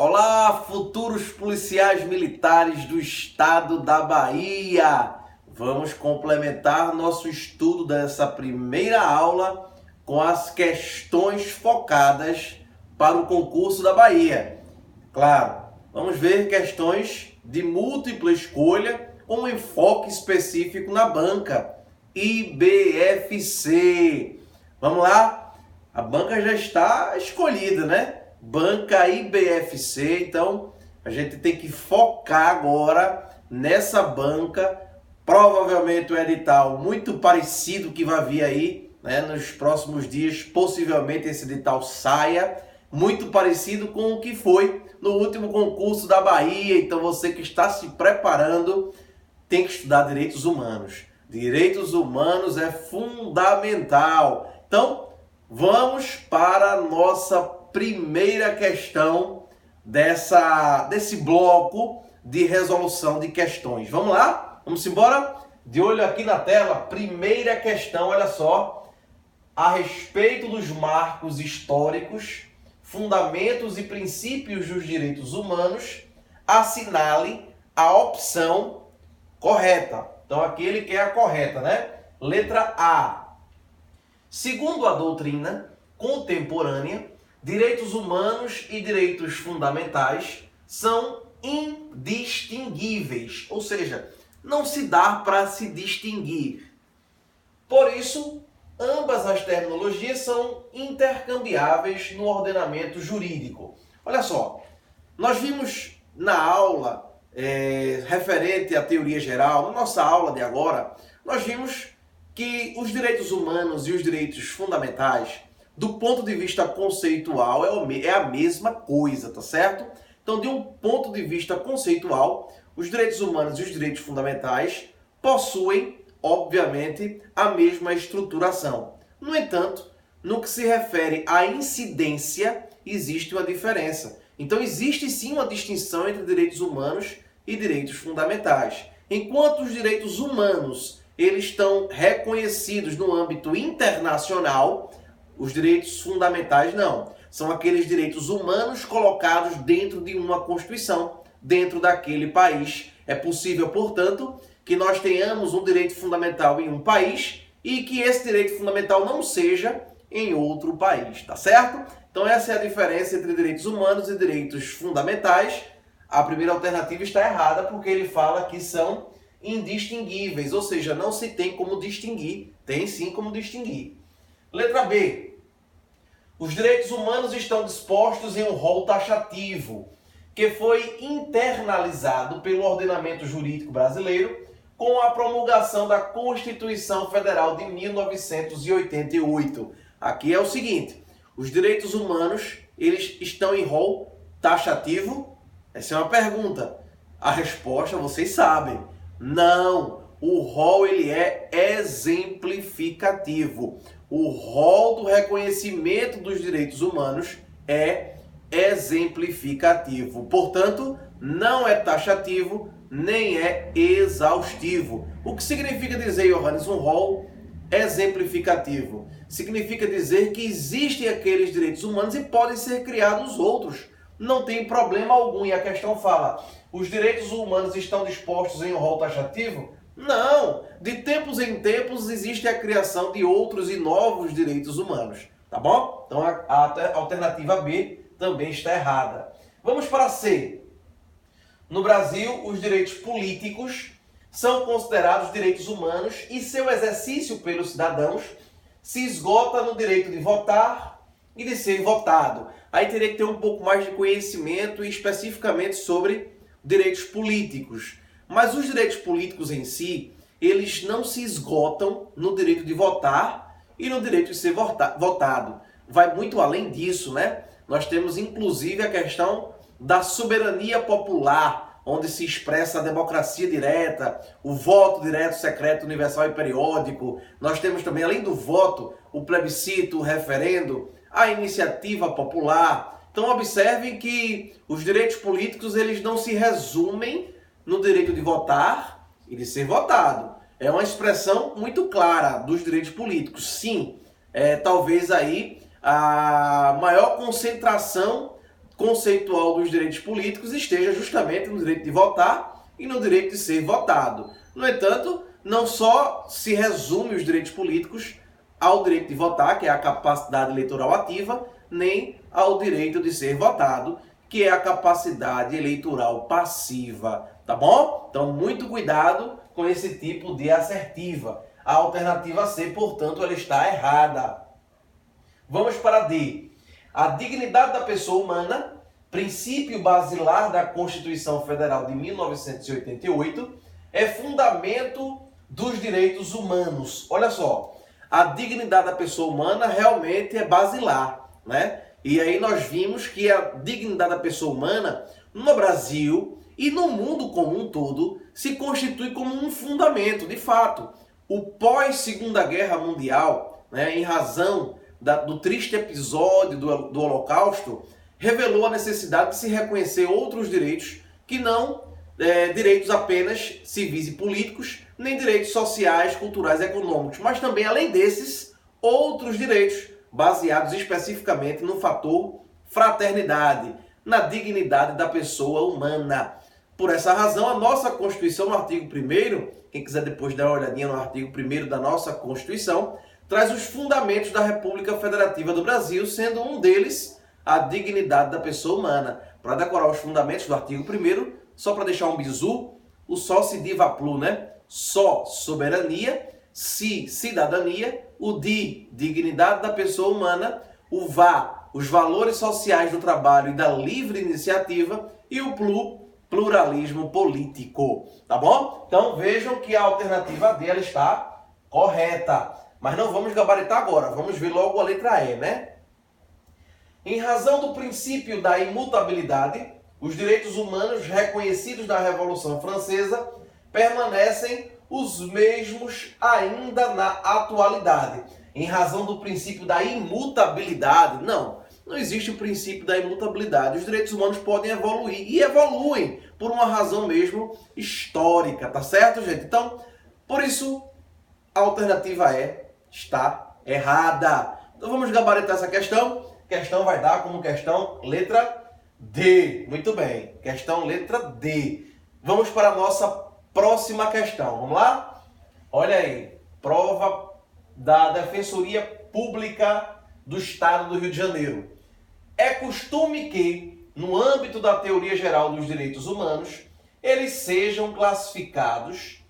Olá, futuros policiais militares do estado da Bahia! Vamos complementar nosso estudo dessa primeira aula com as questões focadas para o concurso da Bahia. Claro, vamos ver questões de múltipla escolha com um enfoque específico na banca IBFC. Vamos lá? A banca já está escolhida, né? Banca IBFC, então a gente tem que focar agora nessa banca. Provavelmente um edital muito parecido que vai vir aí, né, nos próximos dias, possivelmente esse edital saia, muito parecido com o que foi no último concurso da Bahia. Então você que está se preparando tem que estudar direitos humanos. Direitos humanos é fundamental. Então vamos para a nossa primeira questão desse bloco de resolução de questões. Vamos lá? Vamos embora? De olho aqui na tela, primeira questão, olha só. A respeito dos marcos históricos, fundamentos e princípios dos direitos humanos, assinale a opção correta. Então aqui ele quer a correta, né? Letra A. Segundo a doutrina contemporânea, direitos humanos e direitos fundamentais são indistinguíveis, ou seja, não se dá para se distinguir. Por isso, ambas as terminologias são intercambiáveis no ordenamento jurídico. Olha só, nós vimos na aula referente à teoria geral, na nossa aula de agora, nós vimos que os direitos humanos e os direitos fundamentais, do ponto de vista conceitual, é a mesma coisa, tá certo? Então, de um ponto de vista conceitual, os direitos humanos e os direitos fundamentais possuem, obviamente, a mesma estruturação. No entanto, no que se refere à incidência, existe uma diferença. Então, existe sim uma distinção entre direitos humanos e direitos fundamentais. Enquanto os direitos humanos eles estão reconhecidos no âmbito internacional, os direitos fundamentais não. São aqueles direitos humanos colocados dentro de uma Constituição, dentro daquele país. É possível, portanto, que nós tenhamos um direito fundamental em um país e que esse direito fundamental não seja em outro país, tá certo? Então essa é a diferença entre direitos humanos e direitos fundamentais. A primeira alternativa está errada porque ele fala que são indistinguíveis, ou seja, não se tem como distinguir. Tem sim como distinguir. Letra B. Os direitos humanos estão dispostos em um rol taxativo, que foi internalizado pelo ordenamento jurídico brasileiro com a promulgação da Constituição Federal de 1988. Aqui é o seguinte, os direitos humanos eles estão em rol taxativo? Essa é uma pergunta. A resposta vocês sabem. Não, o rol ele é exemplificativo. O rol do reconhecimento dos direitos humanos é exemplificativo. Portanto, não é taxativo, nem é exaustivo. O que significa dizer, Johannes, um rol exemplificativo? Significa dizer que existem aqueles direitos humanos e podem ser criados outros. Não tem problema algum. E a questão fala, os direitos humanos estão dispostos em um rol taxativo? Não! De tempos em tempos existe a criação de outros e novos direitos humanos. Tá bom? Então a alternativa B também está errada. Vamos para C. No Brasil, os direitos políticos são considerados direitos humanos e seu exercício pelos cidadãos se esgota no direito de votar e de ser votado. Aí teria que ter um pouco mais de conhecimento especificamente sobre direitos políticos. Mas os direitos políticos em si, eles não se esgotam no direito de votar e no direito de ser votado. Vai muito além disso, né? Nós temos inclusive a questão da soberania popular, onde se expressa a democracia direta, o voto direto, secreto, universal e periódico. Nós temos também, além do voto, o plebiscito, o referendo, a iniciativa popular. Então observem que os direitos políticos eles não se resumem no direito de votar e de ser votado. É uma expressão muito clara dos direitos políticos. Sim, talvez aí a maior concentração conceitual dos direitos políticos esteja justamente no direito de votar e no direito de ser votado. No entanto, não só se resume os direitos políticos ao direito de votar, que é a capacidade eleitoral ativa, nem ao direito de ser votado, que é a capacidade eleitoral passiva, tá bom? Então, muito cuidado com esse tipo de assertiva. A alternativa C, portanto, ela está errada. Vamos para D. A dignidade da pessoa humana, princípio basilar da Constituição Federal de 1988, é fundamento dos direitos humanos. Olha só, a dignidade da pessoa humana realmente é basilar, né? E aí nós vimos que a dignidade da pessoa humana no Brasil e no mundo como um todo se constitui como um fundamento, de fato. O pós-Segunda Guerra Mundial, né, em razão do triste episódio do Holocausto, revelou a necessidade de se reconhecer outros direitos que não direitos apenas civis e políticos, nem direitos sociais, culturais e econômicos, mas também, além desses, outros direitos baseados especificamente no fator fraternidade, na dignidade da pessoa humana. Por essa razão, a nossa Constituição, no artigo 1º, quem quiser depois dar uma olhadinha no artigo 1º da nossa Constituição, traz os fundamentos da República Federativa do Brasil, sendo um deles a dignidade da pessoa humana. Para decorar os fundamentos do artigo 1º, só para deixar um bizu, o só se diva plu, né? Só soberania, si cidadania, o di dignidade da pessoa humana, o vá os valores sociais do trabalho e da livre iniciativa e o plu pluralismo político, tá bom? Então vejam que a alternativa D ela está correta, mas não vamos gabaritar agora, vamos ver logo a letra E, né? Em razão do princípio da imutabilidade, os direitos humanos reconhecidos na Revolução Francesa permanecem os mesmos ainda na atualidade. Em razão do princípio da imutabilidade, não existe o princípio da imutabilidade. Os direitos humanos podem evoluir e evoluem por uma razão mesmo histórica, tá certo, gente? Então, por isso, a alternativa E está errada. Então vamos gabaritar essa questão. A questão vai dar como questão letra D. Muito bem, questão letra D. Vamos para a nossa próxima questão. Vamos lá? Olha aí, prova da Defensoria Pública do Estado do Rio de Janeiro. É costume que, no âmbito da teoria geral dos direitos humanos, eles sejam classificados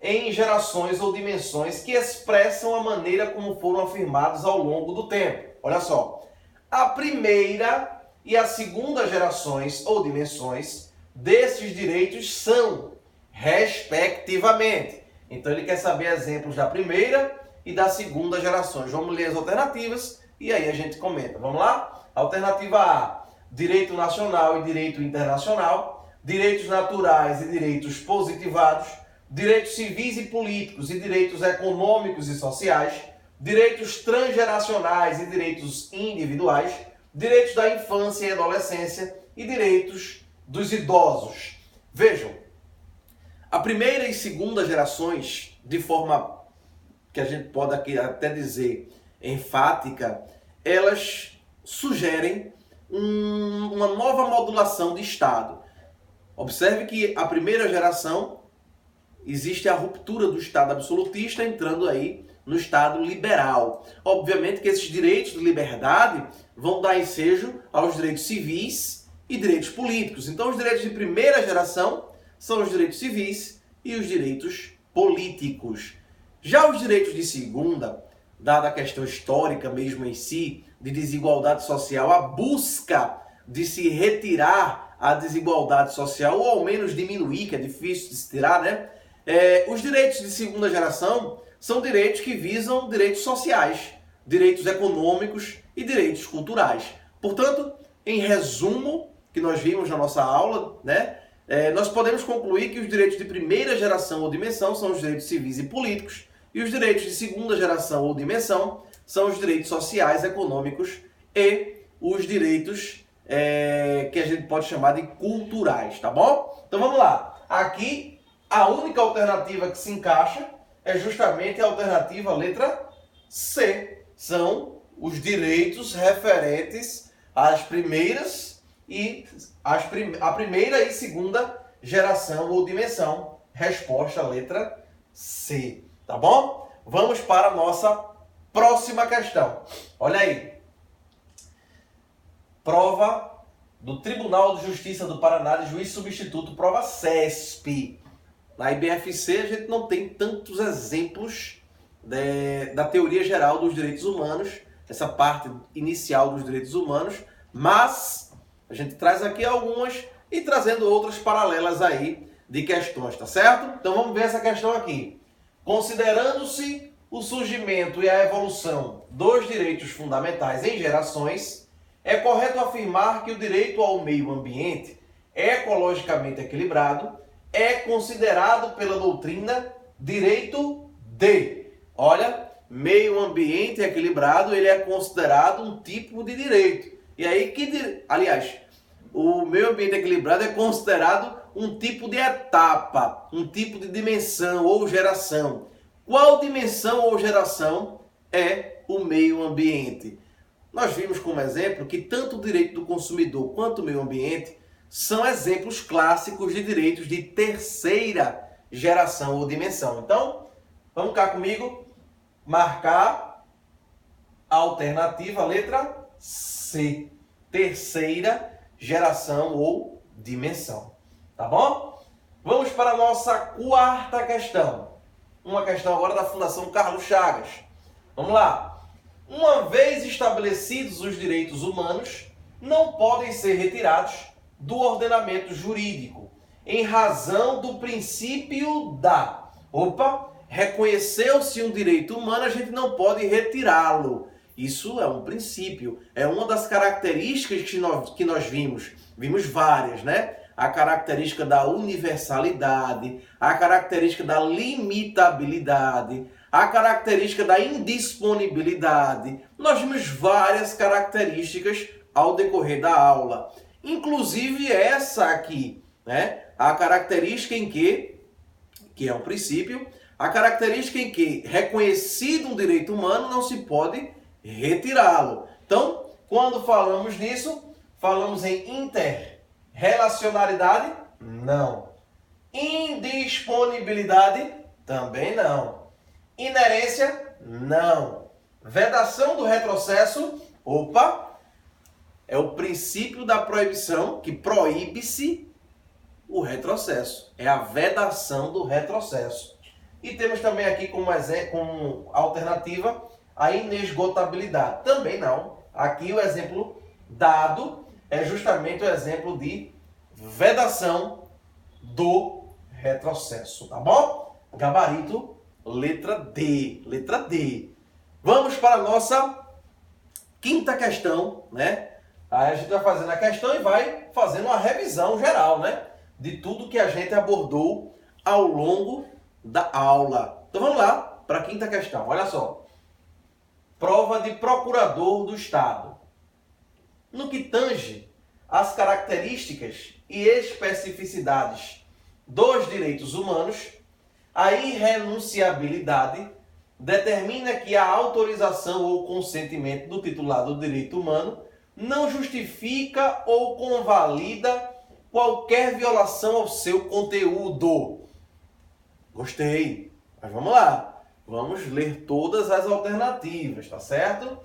em gerações ou dimensões que expressam a maneira como foram afirmados ao longo do tempo. Olha só, a primeira e a segunda gerações ou dimensões desses direitos são, respectivamente. Então ele quer saber exemplos da primeira e da segunda gerações. Vamos ler as alternativas e aí a gente comenta. Vamos lá? Alternativa A, direito nacional e direito internacional, direitos naturais e direitos positivados, direitos civis e políticos e direitos econômicos e sociais, direitos transgeracionais e direitos individuais, direitos da infância e adolescência e direitos dos idosos. Vejam, a primeira e segunda gerações, de forma que a gente pode aqui até dizer enfática, elas sugerem uma nova modulação de Estado. Observe que a primeira geração existe a ruptura do Estado absolutista entrando aí no Estado liberal. Obviamente que esses direitos de liberdade vão dar ensejo aos direitos civis e direitos políticos. Então os direitos de primeira geração são os direitos civis e os direitos políticos. Já os direitos de segunda, dada a questão histórica mesmo em si, de desigualdade social, a busca de se retirar a desigualdade social, ou ao menos diminuir, que é difícil de se tirar, né? Os direitos de segunda geração são direitos que visam direitos sociais, direitos econômicos e direitos culturais. Portanto, em resumo, que nós vimos na nossa aula, né? Nós podemos concluir que os direitos de primeira geração ou dimensão são os direitos civis e políticos, e os direitos de segunda geração ou dimensão são os direitos sociais, econômicos e os direitos que a gente pode chamar de culturais, tá bom? Então vamos lá. Aqui, a única alternativa que se encaixa é justamente a alternativa letra C. São os direitos referentes às primeiras e a primeira e segunda geração ou dimensão. Resposta letra C, tá bom? Vamos para a nossa próxima questão. Olha aí. Prova do Tribunal de Justiça do Paraná de juiz substituto, prova CESP. Na IBFC a gente não tem tantos exemplos da teoria geral dos direitos humanos, essa parte inicial dos direitos humanos, mas a gente traz aqui algumas e trazendo outras paralelas aí de questões, tá certo? Então vamos ver essa questão aqui. Considerando-se o surgimento e a evolução dos direitos fundamentais em gerações, é correto afirmar que o direito ao meio ambiente ecologicamente equilibrado é considerado pela doutrina direito de... Olha, meio ambiente equilibrado, ele é considerado um tipo de direito. E aí, aliás, o meio ambiente equilibrado é considerado um tipo de etapa, um tipo de dimensão ou geração. Qual dimensão ou geração é o meio ambiente? Nós vimos como exemplo que tanto o direito do consumidor quanto o meio ambiente são exemplos clássicos de direitos de terceira geração ou dimensão. Então, vamos cá comigo, marcar a alternativa, letra C, terceira geração ou dimensão. Tá bom? Vamos para a nossa quarta questão. Uma questão agora da Fundação Carlos Chagas. Vamos lá. Uma vez estabelecidos os direitos humanos, não podem ser retirados do ordenamento jurídico, em razão do princípio da... reconheceu-se um direito humano, a gente não pode retirá-lo. Isso é um princípio, é uma das características que nós vimos. Vimos várias, né? A característica da universalidade, a característica da limitabilidade, a característica da indisponibilidade. Nós vimos várias características ao decorrer da aula. Inclusive essa aqui, né? A característica em que é um princípio, a característica em que, reconhecido um direito humano, não se pode retirá-lo. Então, quando falamos nisso, falamos em interrelacionalidade? Não. Indisponibilidade? Também não. Inerência? Não. Vedação do retrocesso? É o princípio da proibição, que proíbe-se o retrocesso. É a vedação do retrocesso. E temos também aqui como alternativa a inesgotabilidade. Também não. Aqui o exemplo dado é justamente o exemplo de vedação do retrocesso. Tá bom? Gabarito, letra D. Letra D. Vamos para a nossa quinta questão, né? Aí a gente vai fazendo a questão e vai fazendo uma revisão geral, né? De tudo que a gente abordou ao longo da aula. Então vamos lá para a quinta questão. Olha só. Prova de procurador do Estado. No que tange às características e especificidades dos direitos humanos, a irrenunciabilidade determina que a autorização ou consentimento do titular do direito humano não justifica ou convalida qualquer violação ao seu conteúdo. Gostei. Mas vamos lá. Vamos ler todas as alternativas, tá certo?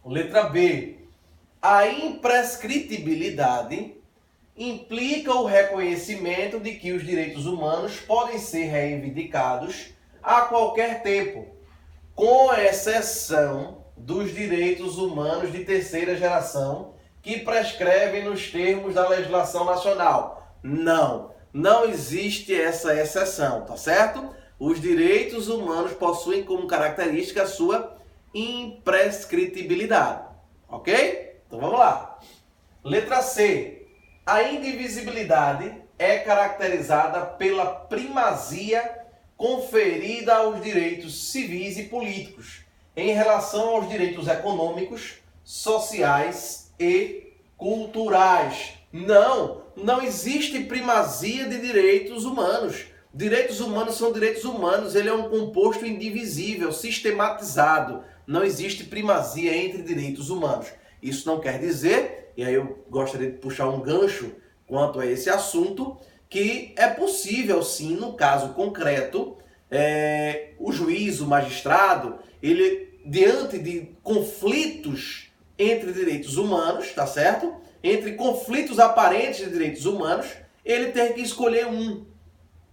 Letra B. A imprescritibilidade implica o reconhecimento de que os direitos humanos podem ser reivindicados a qualquer tempo, com exceção dos direitos humanos de terceira geração que prescrevem nos termos da legislação nacional. Não existe essa exceção, tá certo? Os direitos humanos possuem como característica a sua imprescritibilidade, ok? Então vamos lá. Letra C. A indivisibilidade é caracterizada pela primazia conferida aos direitos civis e políticos em relação aos direitos econômicos, sociais e culturais. Não existe primazia de direitos humanos. Direitos humanos são direitos humanos, ele é um composto indivisível, sistematizado. Não existe primazia entre direitos humanos. Isso não quer dizer, e aí eu gostaria de puxar um gancho quanto a esse assunto, que é possível sim, no caso concreto, o juiz, o magistrado, ele, diante de conflitos entre direitos humanos, tá certo? Entre conflitos aparentes de direitos humanos, ele tem que escolher um.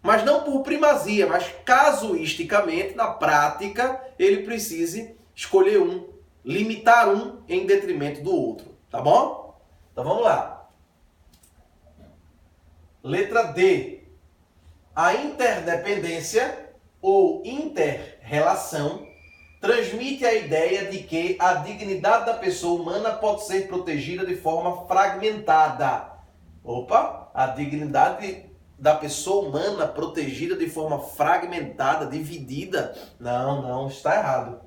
Mas não por primazia, mas casuisticamente, na prática, ele precise escolher um, limitar um em detrimento do outro, tá bom? Então vamos lá. Letra D. A interdependência ou inter-relação transmite a ideia de que a dignidade da pessoa humana pode ser protegida de forma fragmentada. Opa, a dignidade da pessoa humana protegida de forma fragmentada, dividida. Não, está errado.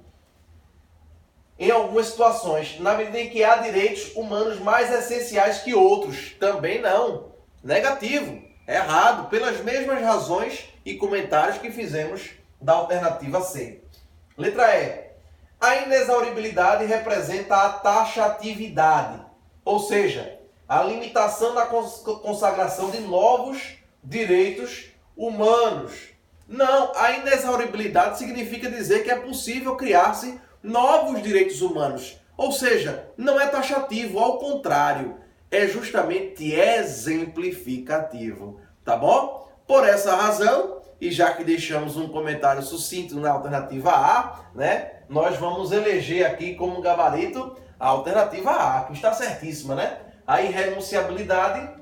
Em algumas situações, na medida em que há direitos humanos mais essenciais que outros. Também não. Negativo. Errado. Pelas mesmas razões e comentários que fizemos da alternativa C. Letra E. A inexauribilidade representa a taxatividade. Ou seja, a limitação da consagração de novos direitos humanos. Não, a inexauribilidade significa dizer que é possível criar-se novos direitos humanos. Ou seja, não é taxativo, ao contrário, é justamente exemplificativo. Tá bom? Por essa razão, e já que deixamos um comentário sucinto na alternativa A, né, nós vamos eleger aqui como gabarito a alternativa A, que está certíssima, né? A irrenunciabilidade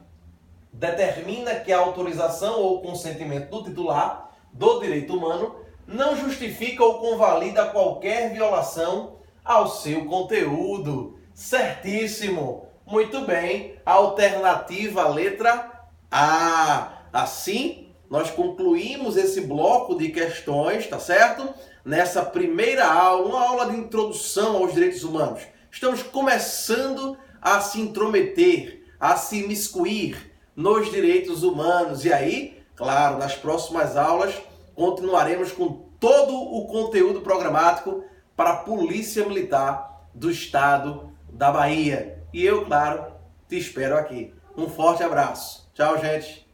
determina que a autorização ou consentimento do titular do direito humano não justifica ou convalida qualquer violação ao seu conteúdo. Certíssimo! Muito bem, alternativa letra A. Assim, nós concluímos esse bloco de questões, tá certo? Nessa primeira aula, uma aula de introdução aos direitos humanos. Estamos começando a se intrometer, a se imiscuir nos direitos humanos. E aí, claro, nas próximas aulas, continuaremos com todo o conteúdo programático para a Polícia Militar do Estado da Bahia. E eu, claro, te espero aqui. Um forte abraço. Tchau, gente.